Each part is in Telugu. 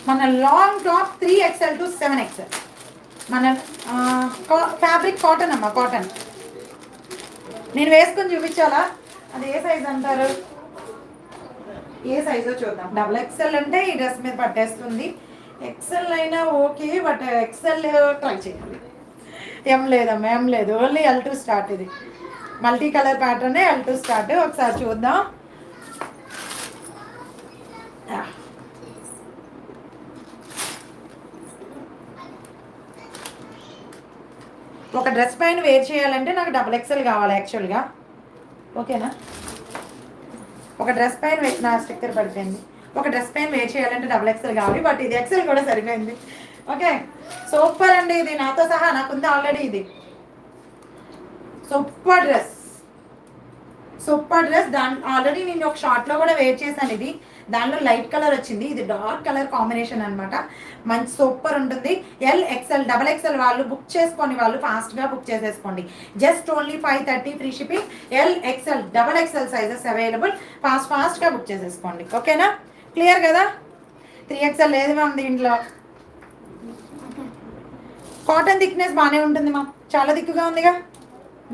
మన long top 3XL to 7XL. మన ఫ్యాబ్రిక్ కాటన్ అమ్మ, కాటన్. నేను వేసుకొని చూపించాలా? అది ఏ సైజ్ అంటారు? ఏ సైజో చూద్దాం. XXL అంటే ఈ డ్రెస్ మీద పట్టేస్తుంది. XL అయినా ఓకే, బట్ XL ట్రై చేయాలి. ఏం లేదమ్మా, ఏం లేదు, ఓన్లీ L2 స్టార్ట్. ఇది multi colour pattern, L2 start. ఒకసారి చూద్దాం. ఒక డ్రెస్ పైన వేర్ చేయాలంటే నాకు XXL కావాలి యాక్చువల్గా. ఓకేనా? ఒక డ్రెస్ పైన నా స్టిక్కర్ పడిపోయింది. ఒక డ్రెస్ పైన వేర్ చేయాలంటే XXL కావాలి, బట్ ఇది XL కూడా సరిపోయింది. ఓకే, సూపర్ అండి. ఇది నాతో సహా నాకుంది ఆల్రెడీ. ఇది super dress, super dress. Already నేను ఒక షార్ట్లో కూడా వేర్ చేశాను. ఇది దానిలో లైట్ కలర్ వచ్చింది, ఇది డార్క్ కలర్ కాంబినేషన్ అనమాట. మంచి సూపర్ ఉంటుంది. XL, XXL వాళ్ళు బుక్ చేసుకొని వాళ్ళు ఫాస్ట్గా బుక్ చేసేసుకోండి. Just only 530 free shipping. XL, XXL sizes available. ఫాస్ట్గా బుక్ చేసేసుకోండి. ఓకేనా? క్లియర్ కదా? 3XL లేదు మ్యామ్ దీంట్లో. కాటన్ థిక్నెస్ బాగానే ఉంటుంది మా, చాలా థిక్గా ఉందిగా,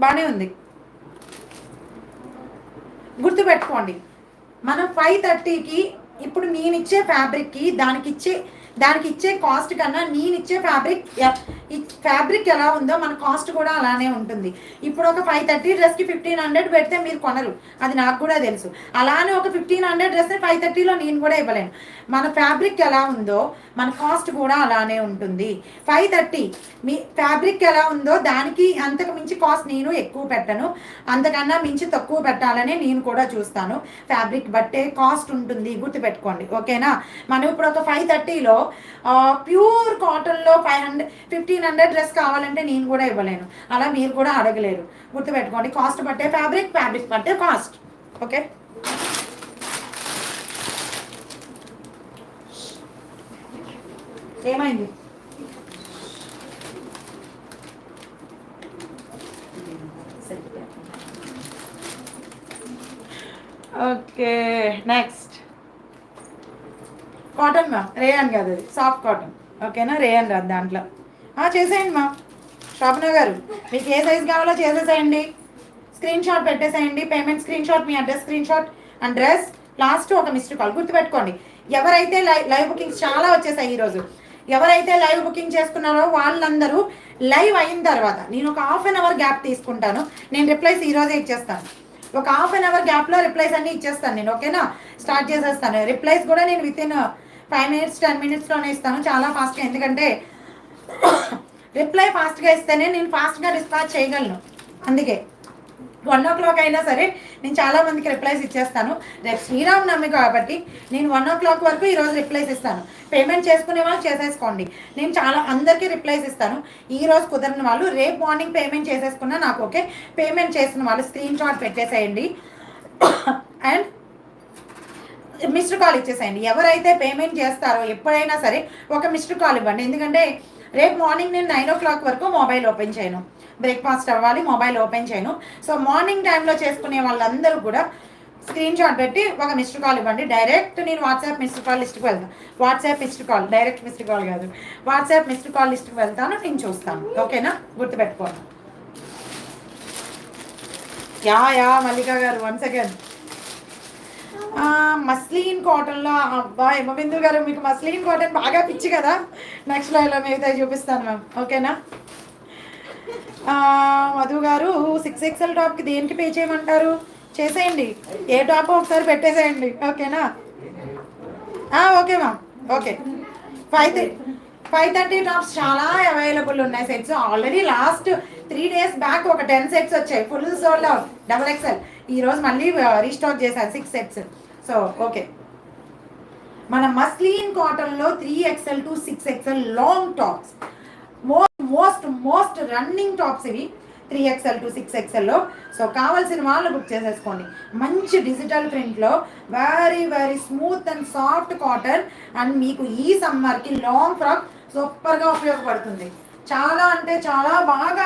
బాగానే ఉంది. గుర్తుపెట్టుకోండి, మనం 530కి ఇప్పుడు నేను ఇచ్చే ఫ్యాబ్రిక్కి దానికి ఇచ్చే కాస్ట్ కన్నా నేను ఇచ్చే ఫ్యాబ్రిక్ ఎలా ఉందో మన కాస్ట్ కూడా అలానే ఉంటుంది. ఇప్పుడు ఒక 530 డ్రెస్కి 1500 పెడితే మీరు కొనరు, అది నాకు కూడా తెలుసు. అలానే ఒక 1500 డ్రెస్ని 530లో నేను కూడా ఇవ్వలేను. మన ఫ్యాబ్రిక్ ఎలా ఉందో మన కాస్ట్ కూడా అలానే ఉంటుంది. 530 మీ ఫ్యాబ్రిక్ ఎలా ఉందో దానికి అంతకు మించి కాస్ట్ నేను ఎక్కువ పెట్టను, అంతకన్నా మించి తక్కువ పెట్టాలని నేను కూడా చూస్తాను. ఫ్యాబ్రిక్ బట్టే కాస్ట్ ఉంటుంది, గుర్తుపెట్టుకోండి. ఓకేనా? మనం ఇప్పుడు ఒక 530లో ప్యూర్ కాటన్లో 1500 డ్రెస్ కావాలంటే నేను కూడా ఇవ్వలేను, అలా మీరు కూడా అడగలేరు. గుర్తుపెట్టుకోండి, కాస్ట్ బట్టే ఫ్యాబ్రిక్ బట్టే కాస్ట్. ఓకే, ఏమైంది? ఓకే, నెక్స్ట్ కాటన్ మా, రేయన్ కాదు అది, సాఫ్ట్ కాటన్. ఓకేనా? రేయన్ రాదు దాంట్లో. చేసేయండి మా శోభన గారు, మీకు ఏ సైజ్ కావాలో చేసేసేయండి. స్క్రీన్ షాట్ పెట్టేసేయండి. Payment screen shot, me address screen shot and dress, last ఒక మిస్డ్ కాల్. గుర్తుపెట్టుకోండి, ఎవరైతే లైవ్ బుకింగ్స్ చాలా వచ్చేసాయి ఈరోజు. ఎవరైతే లైవ్ బుకింగ్ చేసుకున్నారో వాళ్ళందరూ లైవ్ అయిన తర్వాత నేను ఒక హాఫ్ అన్ అవర్ గ్యాప్ తీసుకుంటాను. నేను రిప్లైస్ ఈరోజే ఇచ్చేస్తాను. ఒక హాఫ్ అన్ అవర్ గ్యాప్లో రిప్లైస్ అన్నీ ఇచ్చేస్తాను నేను. ఓకేనా? స్టార్ట్ చేసేస్తాను. రిప్లైస్ కూడా నేను వితిన్ 5 minutes 10 minutesలోనే ఇస్తాను, చాలా ఫాస్ట్గా. ఎందుకంటే రిప్లై ఫాస్ట్గా ఇస్తేనే నేను ఫాస్ట్గా డిస్పాచ్ చేయగలను. అందుకే 1 o'clock అయినా సరే నేను చాలా మందికి రిప్లైస్ ఇచ్చేస్తాను. రేపు శ్రీరామనవమి కాబట్టి నేను 1 o'clock వరకు ఈరోజు రిప్లైస్ ఇస్తాను. పేమెంట్ చేసుకునే వాళ్ళు చేసేసుకోండి, నేను చాలా అందరికీ రిప్లైస్ ఇస్తాను. ఈరోజు కుదరని వాళ్ళు రేపు మార్నింగ్ పేమెంట్ చేసేసుకున్నా నాకు ఓకే. పేమెంట్ చేసిన వాళ్ళు స్క్రీన్ షాట్ పెట్టేసేయండి అండ్ మిస్డ్ కాల్ ఇచ్చేసేయండి. ఎవరైతే పేమెంట్ చేస్తారో ఎప్పుడైనా సరే ఒక మిస్డ్ కాల్ ఇవ్వండి. ఎందుకంటే రేపు మార్నింగ్ నేను 9 o'clock వరకు మొబైల్ ఓపెన్ చేయను, బ్రేక్ఫాస్ట్ అవ్వాలి, మొబైల్ ఓపెన్ చేయను. సో మార్నింగ్ టైంలో చేసుకునే వాళ్ళందరూ కూడా స్క్రీన్ షాట్ పెట్టి ఒక మిస్డ్ కాల్ ఇవ్వండి. డైరెక్ట్ నేను వాట్సాప్ మిస్డ్ కాల్ లిస్ట్కి వెళ్తాను. WhatsApp missed call, direct missed call కాదు, వాట్సాప్ మిస్డ్ కాల్ లిస్ట్కి వెళ్తాను, నేను చూస్తాను. ఓకేనా? గుర్తుపెట్టుకోండి. యా మల్లికా గారు, వన్స్ అగైన్ మస్లీన్ కాటన్లో. అబ్బా హిమబిందు గారు, మీకు మస్లీన్ కాటన్ బాగా పిచ్చి కదా. నెక్స్ట్ లైవ్లో మిగతా చూపిస్తాను మ్యామ్. ఓకేనా? మధు గారు, 6XL టాప్కి దేనికి పే చేయమంటారు? చేసేయండి, ఏ టాప్ ఒకసారి పెట్టేసేయండి. ఓకేనా? Okay ma'am. ఓకే, 530 టాప్స్ చాలా అవైలబుల్ ఉన్నాయి. Sets already last 3 days back ఒక 10 sets వచ్చాయి, ఫుల్ సోల్డ్ అవుట్. XXL ఈరోజు మళ్ళీ రీస్టాక్ చేశాను 6 sets. సో ఓకే, మన మస్లీన్ కాటన్లో 3XL to 6XL long tops, most running tops ఇవి 3XL to 6XLలో. సో కావాల్సిన వాళ్ళు బుక్ చేసేసుకోండి. మంచి డిజిటల్ ప్రింట్లో very smooth and soft cotton. And మీకు ఈ సమ్మర్కి లాంగ్ ఫ్రాక్ సూపర్గా ఉపయోగపడుతుంది. చాలా అంటే చాలా బాగా